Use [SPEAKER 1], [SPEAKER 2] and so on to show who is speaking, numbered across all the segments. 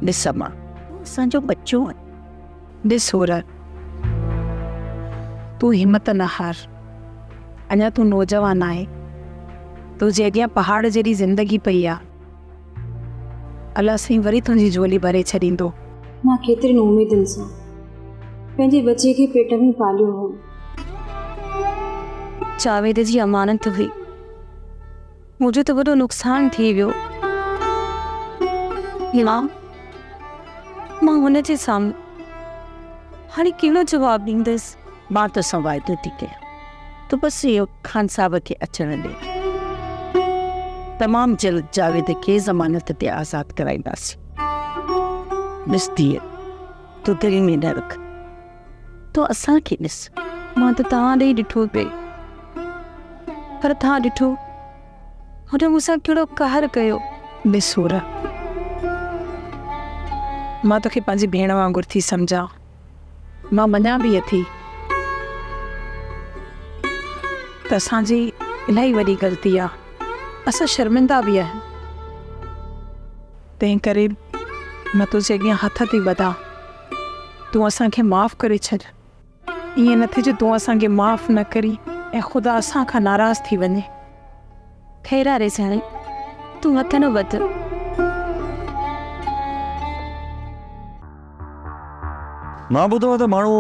[SPEAKER 1] ॾिस अम्मा, असांजो बच्चो आहे।
[SPEAKER 2] ॾिस होर, तूं हिम्मत न हार। अञा तूं नौजवान आहे। तुंहिंजे अॻियां पहाड़ जहिड़ी ज़िंदगी पई आहे। अलाह साईं वरी तुंहिंजी झोली भरे छॾींदो।
[SPEAKER 3] मां केतिरनि उमेदुनि सां पंहिंजे बचे खे पेट में पालियो हो।
[SPEAKER 4] जावेद जी अमानत हुई, मुझे तो वॾो नुक़सान थी वियो। मां हुन जे साम्हूं हाणे कहिड़ो जवाबु ॾींदसि?
[SPEAKER 1] मां तोसां वाइदो थी कयां, तूं बसि इहो ख़ान साहब खे अचणु ॾे। तमामु जल्द जावेद खे ज़मानत ते आज़ादु कराईंदासीं। ॾिस धीअ, तूं दिलि में न रख, तूं असांखे ॾिस।
[SPEAKER 4] मां त तव्हां ॾे ॾिठो पे, पर तव्हां ॾिठो हुन मूंसां कहिड़ो कहर कयो।
[SPEAKER 2] ॾिस होर, मां तोखे पंहिंजी भेण वांगुरु थी सम्झां। मां मञा बि थी त असांजी इलाही वॾी ग़लती आहे। असां शर्मिंदा बि आहियूं। तंहिं करे मां तुंहिंजे अॻियां हथ थी वधां, तूं असांखे माफ़ु करे छॾ। ईअं न थिए जो तूं असांखे माफ़ु न करी ऐं ख़ुदा असां खां नाराज़ थी वञे।
[SPEAKER 4] ख़ैर आहे सियाणी, तूं हथ न वध।
[SPEAKER 5] मां ॿुधो आहे त माण्हू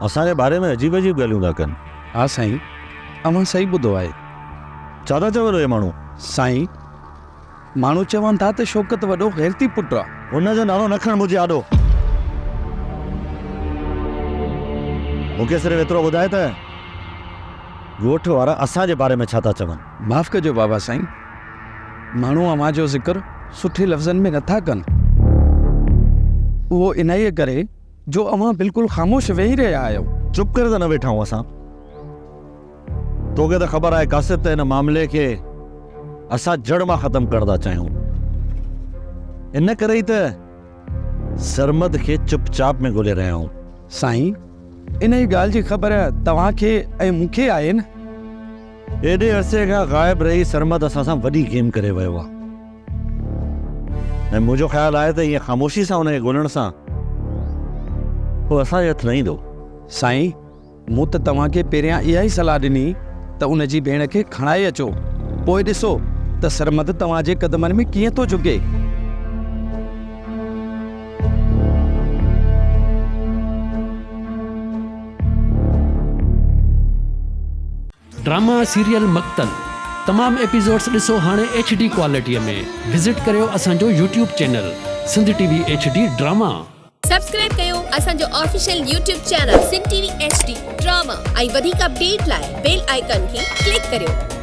[SPEAKER 5] असांजे बारे में अजीब अजीब ॻाल्हियूं था कनि।
[SPEAKER 6] हा साईं, अव्हां सही ॿुधो आहे।
[SPEAKER 5] छा था चवनि इहे माण्हू?
[SPEAKER 6] साईं, माण्हू चवनि था त शौकत वॾो गैरती पुटु आहे।
[SPEAKER 5] हुनजो नालो न खण मुंहिंजे आॾो। मूंखे सिर्फ़ु एतिरो ॿुधाए त ॻोठ वारा असांजे बारे में छा था चवनि।
[SPEAKER 6] माफ़ कजो बाबा साईं, माण्हू अव्हां जो ज़िक्र सुठे लफ़्ज़नि में नथा कनि। उहो इन ई करे जो अव्हां बिल्कुलु ख़ामोश वेही रहिया आहियो।
[SPEAKER 5] चुप करे त न वेठा आहियूं असां। तोखे त ख़बर आहे कासिब त हिन मामले खे असां जड़ मां ख़तमु करणु था चाहियूं। इन करे ई त सरमद खे चुपचाप में ॻोल्हे रहिया आहियूं।
[SPEAKER 6] साईं, इन ई ॻाल्हि जी ख़बर तव्हांखे ऐं मूंखे आहे न।
[SPEAKER 5] एॾे अरसे खां ग़ाइब रही सरमद असां सां वॾी गेम करे वियो आहे ऐं मुंहिंजो ख़्यालु आहे त ईअं ख़ामोशी सां हुनखे ॻोल्हण सां उहो असांजे हथु न ईंदो।
[SPEAKER 6] साईं, मूं त तव्हांखे पहिरियां इहा ई सलाह ॾिनी त उन जी भेण खे खणाए अचो, पोइ ॾिसो त सरमद तव्हांजे क़दमनि में कीअं थो झुके।
[SPEAKER 7] ड्रामा सीरियल मक्तल तमाम एपिसोड्स ॾिसो हाणे HD क्वालिटीअ में। विज़िट करियो असांजो YouTube channel Sindh TV HD drama.
[SPEAKER 8] Subscribe कयो असांजो official YouTube channel Sindh TV HD drama ऐं वधीक अपडेट लाइ बेल आइकन खे क्लिक करियो।